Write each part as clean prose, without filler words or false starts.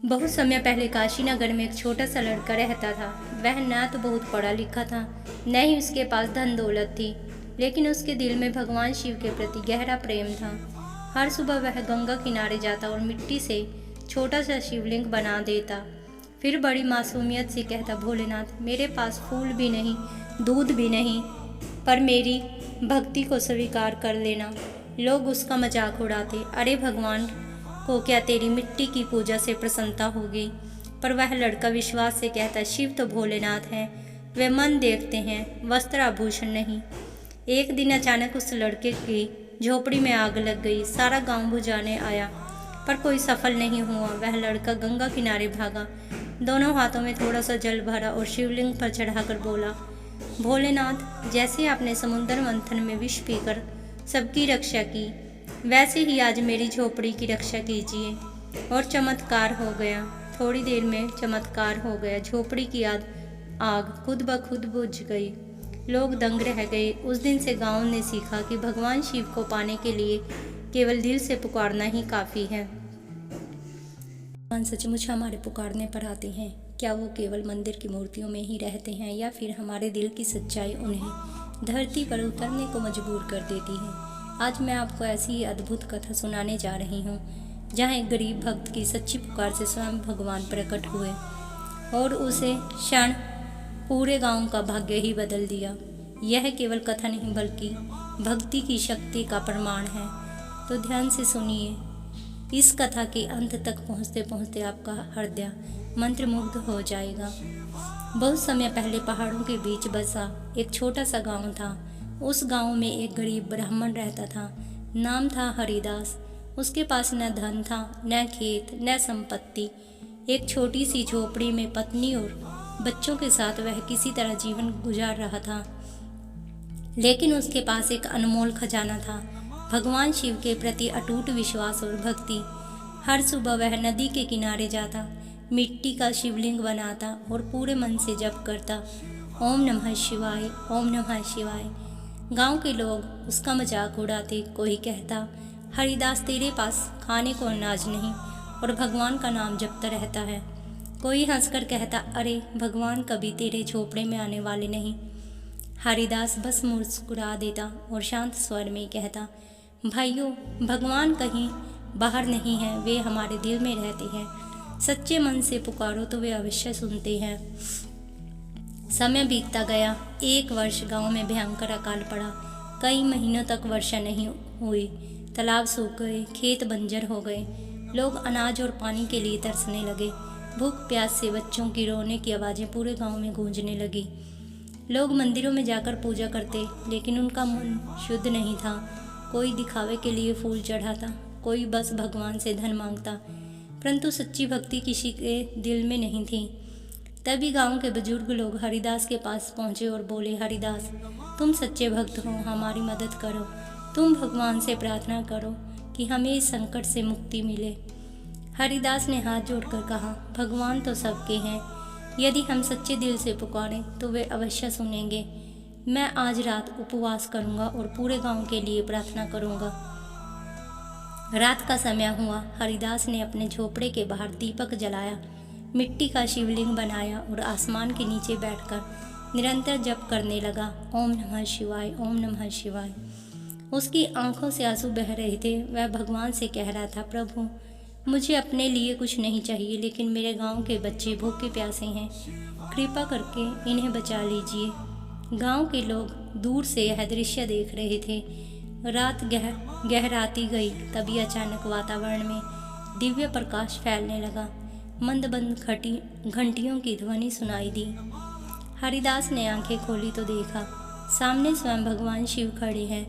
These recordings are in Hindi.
बहुत समय पहले काशी नगर में एक छोटा सा लड़का रहता था। वह न तो बहुत पढ़ा लिखा था, न ही उसके पास धन दौलत थी, लेकिन उसके दिल में भगवान शिव के प्रति गहरा प्रेम था। हर सुबह वह गंगा किनारे जाता और मिट्टी से छोटा सा शिवलिंग बना देता। फिर बड़ी मासूमियत से कहता, भोलेनाथ, मेरे पास फूल भी नहीं, दूध भी नहीं, पर मेरी भक्ति को स्वीकार कर लेना। लोग उसका मजाक उड़ाते, अरे भगवान को क्या तेरी मिट्टी की पूजा से प्रसन्नता होगी? पर वह लड़का विश्वास से कहता, शिव तो भोलेनाथ हैं, वे मन देखते हैं, वस्त्र आभूषण नहीं। एक दिन अचानक उस लड़के की झोपड़ी में आग लग गई। सारा गांव बुझाने आया, पर कोई सफल नहीं हुआ। वह लड़का गंगा किनारे भागा, दोनों हाथों में थोड़ा सा जल भरा और शिवलिंग पर चढ़ाकर बोला, भोलेनाथ, जैसे आपने समुद्र मंथन में विष पीकर सबकी रक्षा की, वैसे ही आज मेरी झोपड़ी की रक्षा कीजिए। और चमत्कार हो गया। थोड़ी देर में चमत्कार हो गया। झोपड़ी की आग खुद ब खुद बुझ गई। लोग दंग रह गए। उस दिन से गांव ने सीखा कि भगवान शिव को पाने के लिए केवल दिल से पुकारना ही काफ़ी है। भगवान सचमुच हमारे पुकारने पर आते हैं। क्या वो केवल मंदिर की मूर्तियों में ही रहते हैं, या फिर हमारे दिल की सच्चाई उन्हें धरती पर उतरने को मजबूर कर देती है? आज मैं आपको ऐसी ही अद्भुत कथा सुनाने जा रही हूँ, जहाँ एक गरीब भक्त की सच्ची पुकार से स्वयं भगवान प्रकट हुए और उसे क्षण पूरे गांव का भाग्य ही बदल दिया। यह केवल कथा नहीं, बल्कि भक्ति की शक्ति का प्रमाण है। तो ध्यान से सुनिए। इस कथा के अंत तक पहुँचते पहुँचते आपका हृदय मंत्रमुग्ध हो जाएगा। बहुत समय पहले पहाड़ों के बीच बसा एक छोटा सा गांव था। उस गांव में एक गरीब ब्राह्मण रहता था। नाम था हरिदास। उसके पास न धन था, न खेत, न संपत्ति। एक छोटी सी झोपड़ी में पत्नी और बच्चों के साथ वह किसी तरह जीवन गुजार रहा था। लेकिन उसके पास एक अनमोल खजाना था, भगवान शिव के प्रति अटूट विश्वास और भक्ति। हर सुबह वह नदी के किनारे जाता, मिट्टी का शिवलिंग बनाता और पूरे मन से जप करता, ओम नमः शिवाय, ओम नमः शिवाय। गांव के लोग उसका मजाक उड़ाते। कोई कहता, हरिदास, तेरे पास खाने को अनाज नहीं और भगवान का नाम जपता रहता है। कोई हंसकर कहता, अरे भगवान कभी तेरे झोपड़े में आने वाले नहीं। हरिदास बस मुस्कुरा देता और शांत स्वर में कहता, भाइयों, भगवान कहीं बाहर नहीं है, वे हमारे दिल में रहते हैं। सच्चे मन से पुकारो तो वे अवश्य सुनते हैं। समय बीतता गया। एक वर्ष गांव में भयंकर अकाल पड़ा। कई महीनों तक वर्षा नहीं हुई। तालाब सूख गए, खेत बंजर हो गए। लोग अनाज और पानी के लिए तरसने लगे। भूख प्यास से बच्चों की रोने की आवाज़ें पूरे गांव में गूंजने लगी। लोग मंदिरों में जाकर पूजा करते, लेकिन उनका मन शुद्ध नहीं था। कोई दिखावे के लिए फूल चढ़ाता, कोई बस भगवान से धन मांगता, परंतु सच्ची भक्ति किसी के दिल में नहीं थी। तभी गांव के बुजुर्ग लोग हरिदास के पास पहुंचे और बोले, हरिदास, तुम सच्चे भक्त हो, हमारी मदद करो। तुम भगवान से प्रार्थना करो कि हमें इस संकट से मुक्ति मिले। हरिदास ने हाथ जोड़कर कहा, भगवान तो सबके हैं, यदि हम सच्चे दिल से पुकारें तो वे अवश्य सुनेंगे। मैं आज रात उपवास करूंगा और पूरे गांव के लिए प्रार्थना करूंगा। रात का समय हुआ। हरिदास ने अपने झोपड़े के बाहर दीपक जलाया, मिट्टी का शिवलिंग बनाया और आसमान के नीचे बैठकर निरंतर जप करने लगा, ओम नमः शिवाय, ओम नमः शिवाय। उसकी आंखों से आंसू बह रहे थे। वह भगवान से कह रहा था, प्रभु, मुझे अपने लिए कुछ नहीं चाहिए, लेकिन मेरे गांव के बच्चे भूखे प्यासे हैं, कृपा करके इन्हें बचा लीजिए। गांव के लोग दूर से यह दृश्य देख रहे थे। रात गहराती गई। तभी अचानक वातावरण में दिव्य प्रकाश फैलने लगा। मंद बंद घंटियों की ध्वनि सुनाई दी। हरिदास ने आंखें खोली तो देखा, सामने स्वयं भगवान शिव खड़े हैं।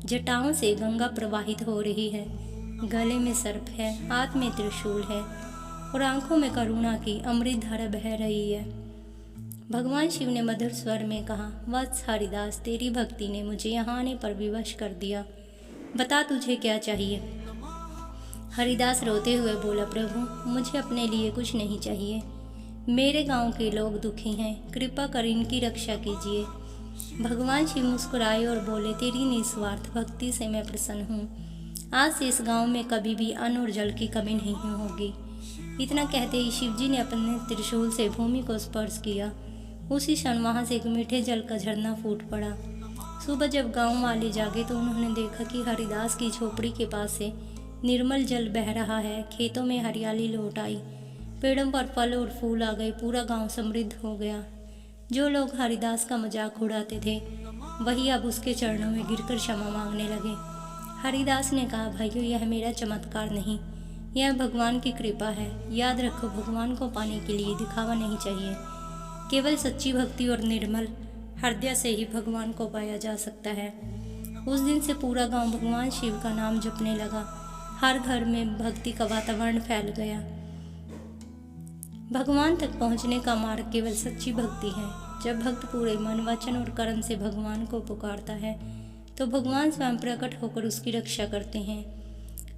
जटाओं से गंगा प्रवाहित हो रही है, गले में सर्प है, हाथ में त्रिशूल है और आंखों में करुणा की अमृत धारा बह रही है। भगवान शिव ने मधुर स्वर में कहा, वत्स हरिदास, तेरी भक्ति ने मुझे यहाँ आने पर विवश कर दिया। बता, तुझे क्या चाहिए? हरिदास रोते हुए बोला, प्रभु, मुझे अपने लिए कुछ नहीं चाहिए। मेरे गांव के लोग दुखी हैं, कृपा कर इनकी रक्षा कीजिए। भगवान शिव मुस्कुराए और बोले, तेरी निस्वार्थ भक्ति से मैं प्रसन्न हूँ। आज से इस गांव में कभी भी अन्न और जल की कमी नहीं होगी। इतना कहते ही शिवजी ने अपने त्रिशूल से भूमि को स्पर्श किया। उसी क्षण वहां से एक मीठे जल का झरना फूट पड़ा। सुबह जब गांव वाले जागे तो उन्होंने देखा कि हरिदास की झोपड़ी के पास से निर्मल जल बह रहा है। खेतों में हरियाली लौट आई, पेड़ों पर फल और फूल आ गए, पूरा गांव समृद्ध हो गया। जो लोग हरिदास का मजाक उड़ाते थे वही अब उसके चरणों में गिरकर क्षमा मांगने लगे। हरिदास ने कहा, भाइयों, यह मेरा चमत्कार नहीं, यह भगवान की कृपा है। याद रखो, भगवान को पाने के लिए दिखावा नहीं चाहिए। केवल सच्ची भक्ति और निर्मल हृदय से ही भगवान को पाया जा सकता है। उस दिन से पूरा गांव भगवान शिव का नाम जपने लगा। हर घर में भक्ति का वातावरण फैल गया। भगवान तक पहुंचने का मार्ग केवल सच्ची भक्ति है। जब भक्त पूरे मन, वचन और कर्म से भगवान को पुकारता है तो भगवान स्वयं प्रकट होकर उसकी रक्षा करते हैं।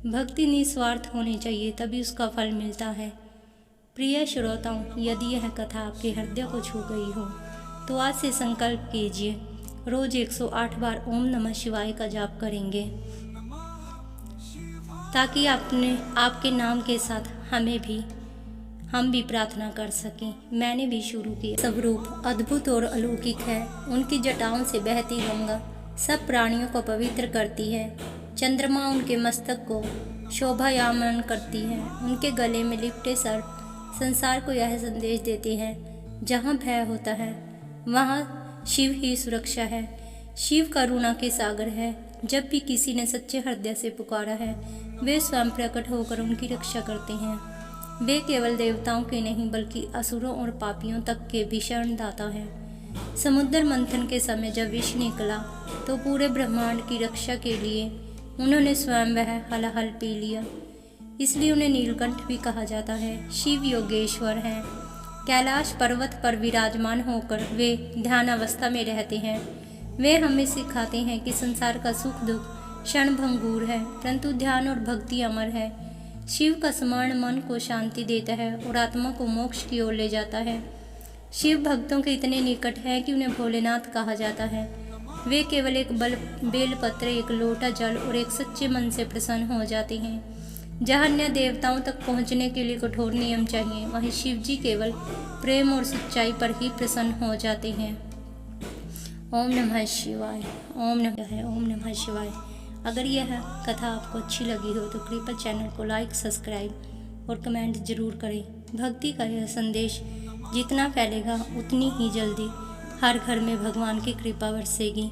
भक्ति निस्वार्थ होनी चाहिए, तभी उसका फल मिलता है। प्रिय श्रोताओं, यदि यह कथा आपके हृदय को छू गई हो तो आज से संकल्प कीजिए, रोज 108 बार ओम नमः शिवाय का जाप करेंगे, ताकि आपके नाम के साथ हम भी प्रार्थना कर सकें। मैंने भी शुरू किया। सब रूप अद्भुत और अलौकिक है। उनकी जटाओं से बहती गंगा सब प्राणियों को पवित्र करती है। चंद्रमा उनके मस्तक को शोभायमान करती है। उनके गले में लिपटे सर्प संसार को यह संदेश देते हैं, जहाँ भय होता है वहाँ शिव ही सुरक्षा है। शिव करुणा के सागर है। जब भी किसी ने सच्चे हृदय से पुकारा है, वे स्वयं प्रकट होकर उनकी रक्षा करते हैं। वे केवल देवताओं के नहीं बल्कि असुरों और पापियों तक के भी शरणदाता हैं। समुद्र मंथन के समय जब विष निकला तो पूरे ब्रह्मांड की रक्षा के लिए उन्होंने स्वयं वह हलाहल पी लिया। इसलिए उन्हें नीलकंठ भी कहा जाता है। शिव योगेश्वर हैं। कैलाश पर्वत पर विराजमान होकर वे ध्यानावस्था में रहते हैं। वे हमें सिखाते हैं कि संसार का सुख दुख क्षणभंगुर है, परंतु ध्यान और भक्ति अमर है। शिव का स्मरण मन को शांति देता है और आत्मा को मोक्ष की ओर ले जाता है। शिव भक्तों के इतने निकट है कि उन्हें भोलेनाथ कहा जाता है। वे केवल एक बेलपत्र, एक लोटा जल और एक सच्चे मन से प्रसन्न हो जाते हैं। जहाँ अन्य देवताओं तक पहुँचने के लिए कठोर नियम चाहिए, वहीं शिव जी केवल प्रेम और सच्चाई पर ही प्रसन्न हो जाते हैं। ओम नमः शिवाय। ओम नमः शिवाय। अगर यह कथा आपको अच्छी लगी हो तो कृपया चैनल को लाइक, सब्सक्राइब और कमेंट जरूर करें। भक्ति का यह संदेश जितना फैलेगा उतनी ही जल्दी हर घर में भगवान की कृपा बरसेगी।